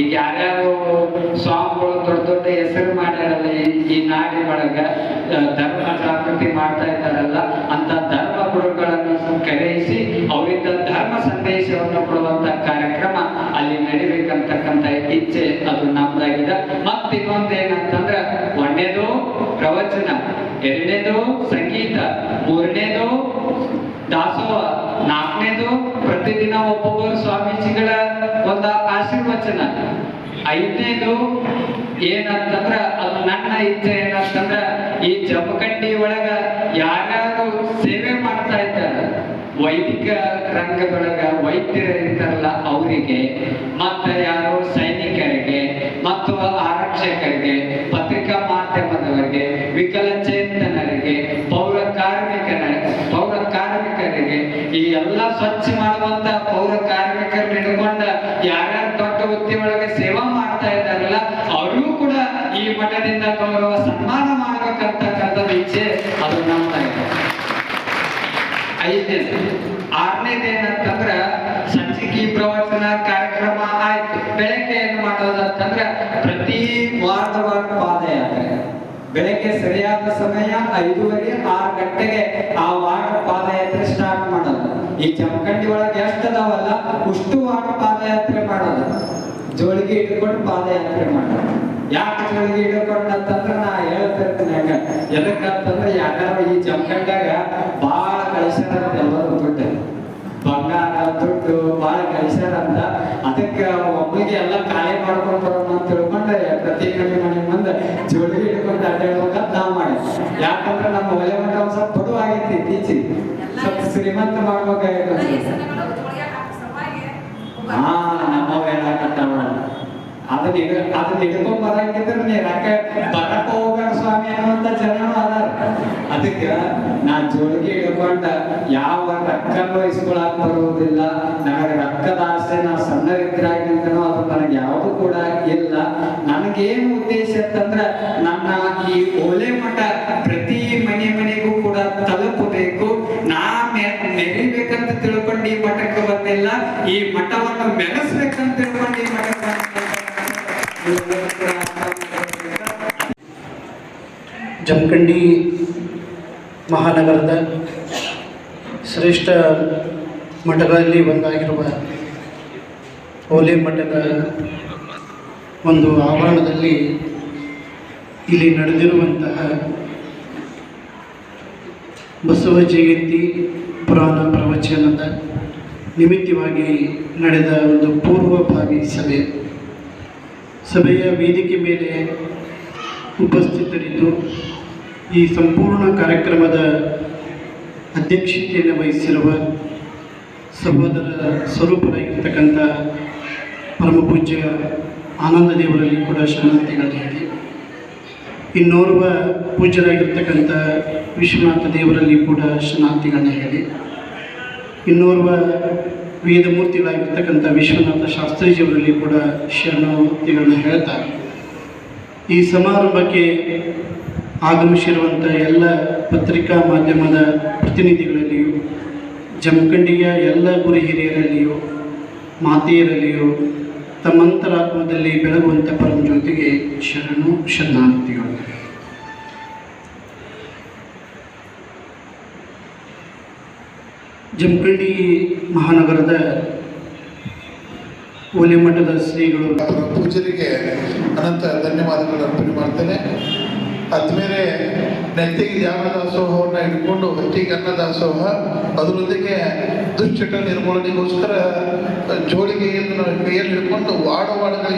ಈಗ ಯಾರ್ಯಾರು ಸ್ವಾಮಿಗಳು ದೊಡ್ಡ ದೊಡ್ಡ ಹೆಸರು ಮಾಡ್ಯಾರಲ್ಲ ಈ ನಾಡಿ ಒಳಗ ಧರ್ಮ ಜಾಗೃತಿ ಮಾಡ್ತಾ ಇದ್ದಾರಲ್ಲ ಅಂತ ಧರ್ಮ ಗುರುಗಳನ್ನು ಕರೆಯಿಸಿ ಅವರಿಂದ ಧರ್ಮ ಸಂದೇಶವನ್ನು ಕೊಡುವಂತ ಕಾರ್ಯಕ್ರಮ ಅಲ್ಲಿ ನಡಿಬೇಕಂತಕ್ಕಂತ ಇಚ್ಛೆ ಅದು ನಮ್ದಾಗಿದೆ. ಮತ್ತ ಇನ್ನೊಂದೇನಂತಂದ್ರ ಒಂದನೇದು ಪ್ರವಚನ, ಎರಡನೇದು ಸಂಗೀತ, ಮೂರನೇದು ದಾಸೋಹ, ನಾಲ್ಕನೇದು ಪ್ರತಿದಿನ ಒಬ್ಬೊಬ್ಬರು ಸ್ವಾಮೀಜಿಗಳ ಒಂದು ಆಶೀರ್ವಚನ, ಐದನೇದು ಏನಂತಂದ್ರ ಅದು ನನ್ನ ಇಚ್ಛೆ ಏನಂತಂದ್ರ ಈ ಜಮಖಂಡಿ ಒಳಗ ಯಾರ್ಯಾರು ಸೇವೆ ಮಾಡ್ತಾ ಇದ್ದಾರೆ ವೈದಿಕ ರಂಗದೊಳಗ ವೈದ್ಯರು ಇರ್ತಾರಲ್ಲ ಅವರಿಗೆ, ಮತ್ತ ಯಾರು ಸೈನಿಕರಿಗೆ ಮತ್ತು ಆರಕ್ಷಕರಿಗೆ, ಪತ್ರಿಕಾ ಮಾಧ್ಯಮದವರಿಗೆ, ವಿಕಲಚೇತನರಿಗೆ, ಪೌರ ಕಾರ್ಮಿಕರಿಗೆ ಈ ಎಲ್ಲ ಸ್ವಚ್ಛ ಮಾಡುವಂತ ಪೌರ ಕಾರ್ಮಿಕರನ್ನ ಹಿಡ್ಕೊಂಡ ಯಾರ್ಯಾರು ದೊಡ್ಡ ಹುದ್ದೆ ಒಳಗೆ ಸೇವಾ ಮಾಡ್ತಾ ಇದ್ದಾರಲ್ಲ ಅವ್ರಿಗೂ ಕೂಡ ಈ ಮಠದಿಂದ ಗೌರವ ಸನ್ಮಾನ ಮಾಡ್ಬೇಕಂತಕ್ಕಂಥದ್ದು ಇಚ್ಛೆ ಅದು ನಮ್ದಾಗಿದೆ. ಐದನೇದು. ಆರನೇದು ಏನಂತಂದ್ರ ಸಂಚಿಕೆ ಪ್ರವಚನ ಕಾರ್ಯಕ್ರಮ ಆಯ್ತು. ಬೆಳಗ್ಗೆ ಏನ್ ಮಾಡೋದಂತಂದ್ರ ಪ್ರತಿ ವಾರದ ಪಾದಯಾತ್ರೆ ಬೆಳಗ್ಗೆ ಸರಿಯಾದ ಸಮಯ 5:30, 6 ಗಂಟೆಗೆ ಆ ವಾರ್ಡ್ ಪಾದಯಾತ್ರೆ ಸ್ಟಾರ್ಟ್ ಮಾಡೋದು. ಈ ಜಮಖಂಡಿ ಒಳಗೆ ಎಷ್ಟದಾವಲ್ಲ ಅಷ್ಟು ವಾರ್ಡ್ ಪಾದಯಾತ್ರೆ ಮಾಡೋದು. ಜೋಳಿಗೆ ಇಟ್ಕೊಂಡು ಪಾದಯಾತ್ರೆ ಮಾಡೋದು. ಯಾಕೆ ಜೋಳಿಗೆ ಇಟ್ಕೊಂಡು ಅಂತಂದ್ರೆ ನಾ ಹೇಳ್ತಿರ್ತೀನಿ ಹಂಗ ಎದಕ್ಕಂತಂದ್ರೆ ಯಾಕಂದ್ರೆ ಈ ಜಮಖಂಡ್ಯಾಗ ಬಾಳ ಕಳಿಸ್ಯಾರಂತ ಎಲ್ಲರೂ ದುಡ್ಡು, ಬಂಗಾರ ದುಡ್ಡು ಬಾಳ ಕಳಿಸ್ಯಾರಂತ. ಅದಕ್ಕೆ ಒಬ್ಬರಿಗೆ ಎಲ್ಲ ಖಾಲಿ ಮಾಡ್ಕೊಂಡು ಬರೋಣ ಅಂತ ತಿಳ್ಕೊಂಡ್ರೆ ಪ್ರತಿ ಮನೆ ಮುಂದೆ ಜೋಳಿಗೆ ಇಟ್ಕೊಂಡು ಅಡ್ಡಾಡ್ಬೇಕಂತ ನಾವು ಮಾಡಿ. ಯಾಕಂದ್ರೆ ನಮ್ಮ ಒಲೆ ಮಠ ಒಂದ್ ಸ್ವಲ್ಪ ಬಡು ಆಗೈತಿ ಇತ್ತೀಚೆಗೆ, ಸ್ವಲ್ಪ ಶ್ರೀಮಂತ ಮಾಡ್ಬೇಕಾಗಿತ್ತು. ಹಾ ನಮ್ಮವ್ ಹೇಳಕತ್ತಾವ ಅದನ್ನ ಹಿಡ್ಕೊಂಡ್ ಬರಂಗಿದ್ರೆ ನೀ ರೊಕ್ಕ ಬರಕ ಹೋಗ್ಬೇಡ ಸ್ವಾಮಿ ಅನ್ನುವಂತ ಜನನು ಅದಾರ. ಅದಕ್ಕೆ ನಾ ಜೋಳಿಗೆ ಹಿಡ್ಕೊಂಡ ಯಾವ ರೊಕ್ಕನೂ ಇಸ್ಕೊಳಕ್ ಬರುವುದಿಲ್ಲ. ನನಗೆ ರೊಕ್ಕದ ಆಸೆ ನಾ ಸಣ್ಣರಿದ್ರಾಗಿಂದನೂ ಅದು ನನಗೆ ಯಾವುದು ಕೂಡ ಇಲ್ಲ. ನನಗೇನು ಉದ್ದೇಶ ಅಂತಂದ್ರ ನನ್ನ ಈ ಓಲೆ ಮಠ ಪ್ರತಿ ಮನೆಗೂ ಕೂಡ ತಲುಪಬೇಕು. ನಾ ಮೆರಿಬೇಕಂತ ತಿಳ್ಕೊಂಡು ಈ ಮಠಕ್ಕೆ ಬಂದಿಲ್ಲ, ಈ ಮಠವನ್ನು ಮೆರೆಸ್ಬೇಕಂತ ತಿಳ್ಕೊಂಡು ಈ ಮಠಕ್ಕೆ ಜಮಖಂಡಿ ಮಹಾನಗರದ ಶ್ರೇಷ್ಠ ಮಠಗಳಲ್ಲಿ ಒಂದಾಗಿರುವ ಓಲೆ ಮಠದ ಒಂದು ಆವರಣದಲ್ಲಿ ಇಲ್ಲಿ ನಡೆದಿರುವಂತಹ ಬಸವ ಜಯಂತಿ ಪುರಾಣ ಪ್ರವಚನದ ನಿಮಿತ್ತವಾಗಿ ನಡೆದ ಒಂದು ಪೂರ್ವಭಾವಿ ಸಭೆಯ ವೇದಿಕೆ ಮೇಲೆ ಉಪಸ್ಥಿತರಿದ್ದು ಈ ಸಂಪೂರ್ಣ ಕಾರ್ಯಕ್ರಮದ ಅಧ್ಯಕ್ಷತೆಯನ್ನು ವಹಿಸಿರುವ ಸಹೋದರ ಸ್ವರೂಪರಾಗಿರ್ತಕ್ಕಂಥ ಪರಮಪೂಜ್ಯ ಆನಂದ ದೇವರಲ್ಲಿ ಕೂಡ ಶರಣಾರ್ಥಿಗಳನ್ನು ಹೇಳಿ, ಇನ್ನೋರ್ವ ಪೂಜ್ಯರಾಗಿರ್ತಕ್ಕಂಥ ವಿಶ್ವನಾಥ ದೇವರಲ್ಲಿ ಕೂಡ ಶರಣಾರ್ಥಿಗಳನ್ನ ಹೇಳಿ, ಇನ್ನೋರ್ವ ವೇದಮೂರ್ತಿಗಳಾಗಿರ್ತಕ್ಕಂಥ ವಿಶ್ವನಾಥ ಶಾಸ್ತ್ರೀಜಿಯವರಲ್ಲಿ ಕೂಡ ಶರಣಾರ್ಥಿಗಳನ್ನ ಹೇಳ್ತಾರೆ. ಈ ಸಮಾರಂಭಕ್ಕೆ ಆಗಮಿಸಿರುವಂಥ ಎಲ್ಲ ಪತ್ರಿಕಾ ಮಾಧ್ಯಮದ ಪ್ರತಿನಿಧಿಗಳಲ್ಲಿಯೂ, ಜಮಖಂಡಿಯ ಎಲ್ಲ ಗುರು ಹಿರಿಯರಲ್ಲಿಯೂ, ಮಾತೆಯರಲ್ಲಿಯೂ ತಮ್ಮಂತರಾತ್ಮದಲ್ಲಿ ಬೆಳಗುವಂಥ ಪರಮಜ್ಯೋತಿಗೆ ಶರಣಾರ್ಥಿಗಳು. ಜಮಖಂಡಿ ಮಹಾನಗರದ ಓಲೆ ಮಠದ ಶ್ರೀಗಳು ಪೂಜರಿಗೆ ಅನಂತ ಧನ್ಯವಾದಗಳನ್ನು ಅರ್ಪಣೆ ಮಾಡ್ತೇನೆ. ಆದ್ಮೇಲೆ ನೆತ್ತಿಗೆ ಧ್ಯಾನ ದಾಸೋಹವನ್ನು ಹಿಡ್ಕೊಂಡು ಹೊತ್ತಿಗೆ ಅನ್ನ ದಾಸೋಹ, ಅದರೊಂದಿಗೆ ದುಶ್ಚಟ ನಿರ್ಮೂಲನೆಗೋಸ್ಕರ ಜೋಳಿಗೆಯನ್ನು ಕೈಯಲ್ಲಿ ಹಿಡ್ಕೊಂಡು ವಾಡಗಳಿಗೆ